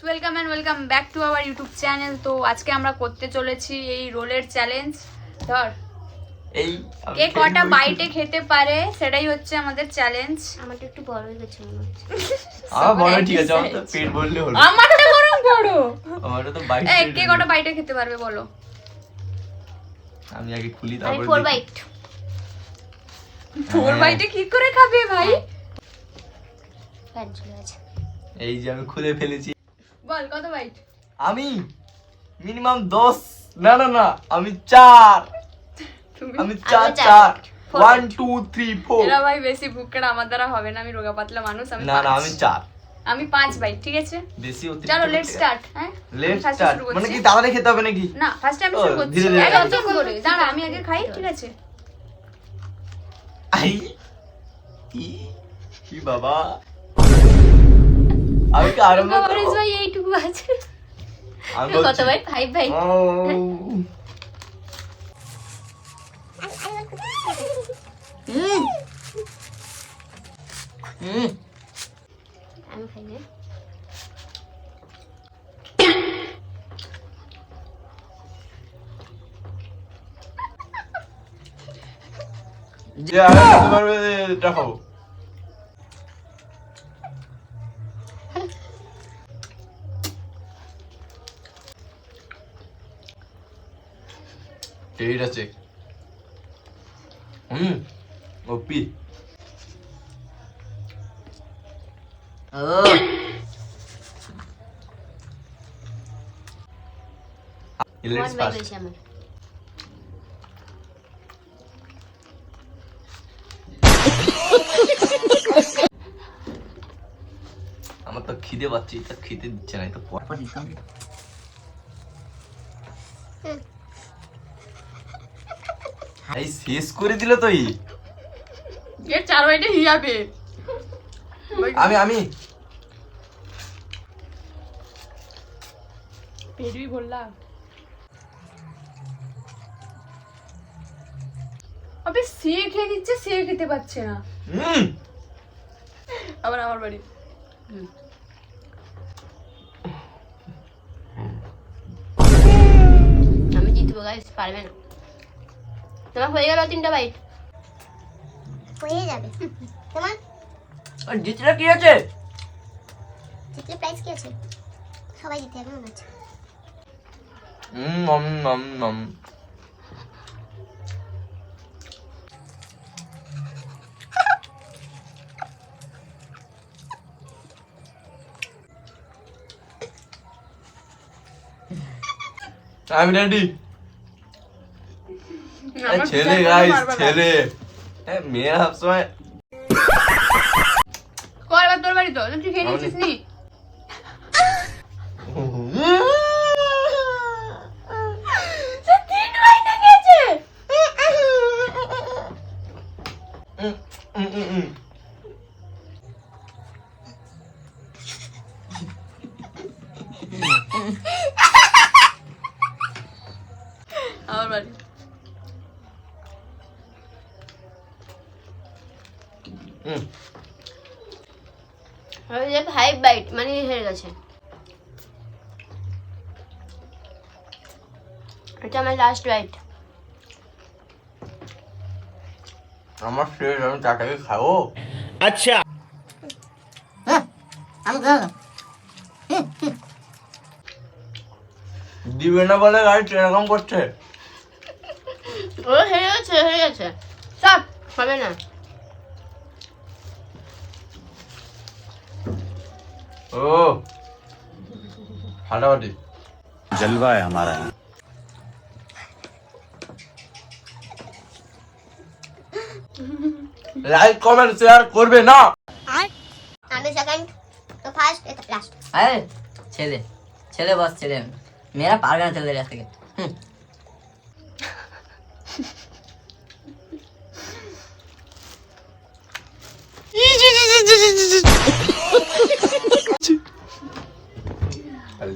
Welcome and welcome back to our YouTube channel. তো আজকে আমরা করতে চলেছি এই রোলের চ্যালেঞ্জ। ধর এই কে কটা বাইটে খেতে পারে সেটাই হচ্ছে আমাদের চ্যালেঞ্জ। আমারটা একটু বড় হয়ে গেছে মনে হচ্ছে। বড় ঠিক আছে, আমার তো পেট ভরলে হলো। আমারটা বরং বড়। আমারটা তো বাইট। এই কে কটা বাইটে খেতে পারবে বলো? আমি আগে খুলি আমি তারপর 4 বাইট। 4 বাইটে কি করে খাবে ভাই? ফ্যান চলে আছে। এই যে আমি খুলে ফেলেছি। বল কত বাইট? আমি মিনিমাম 10 না আমি 4 তুমি আমি চার। 4 1 2 3 4 এরা ভাই বেশি ভুক্কেটা আমার দ্বারা হবে না, আমি রোগা পাতলা মানুষ। আমি না আমি 4 আমি 5 বাইট, ঠিক আছে? বেশি অতিরিক্ত। চলো লেটস স্টার্ট। হ্যাঁ লেটস First স্টার্ট। শুরু করছি। মানে কি তাড়াতাড়ি খেতে হবে নাকি? না ফার্স্টে আমি শুরু করছি। ধীরে ধীরে এই খাই। যত করে দাঁড়া, আমি আগে খাই, ঠিক আছে? আই কি বাবা, আমি কি আরম্ভ রোগা করব? মানুষ ভাই এইটুকু আছে। আমি কত বলছি। বাইট? 5 বাইট। ও আমি খাই না। যে আর খেতে পারবে এটা খাবো। টেস্ট আছে। ওপি। Let's 1 bite first. হয়েছে আমার। আমার তো খিদে পাচ্ছে, এটা খেতে দিচ্ছে না, এটা পরপর দিতাম। এই শেষ করে দিল তো। এর 4 বাইটে হিয়াবে। আমি পেটই বললা। আবে সে খেয়ে দিচ্ছে, সে খেতে পাচ্ছে না। আবার আমার বাড়ি। আমি জিতবো গাইস, পারবে না। তোমার হয়ে গেল 3টা বাইট। হয়ে যাবে তোমার আর জিতলে কি আছে? জিতলে প্রাইস কি আছে? সবাই জিতে যাবে মনে হচ্ছে। নম আমি রেডি। ছেলে গাইস, ছেলে মেয়েরা সবসময় কর এবার তোর বাড়ি তো, তুই খেয়ে নিচ্ছিস নি? সে 3 বাইটে খেয়েছে। আমার বাড়ি। আমি যে 5 বাইট মানে হেরে গেছে। এটা আমার লাস্ট বাইট। আমার শেষ, আমি চাটাকে খাবো। আমি খাবো দিবে না বলে গাড়ি এরকম করছে। ও হেরে গেছে। সব হবে না। ও ফাটাফাটি जलवा है हमारा। লাইক কমেন্ট শেয়ার করবে না। আমি সেকেন্ড, তো ফার্স্ট, এটা লাস্ট। अरे छेले बस छेले मेरा पार करना चल रहा है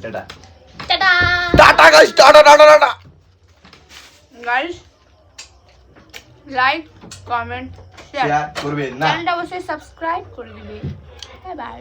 tata tata. Tata guys, tata. Guys like comment share share করবে না। চ্যানেলটা অবশ্যই সাবস্ক্রাইব করে দিবে। Bye bye.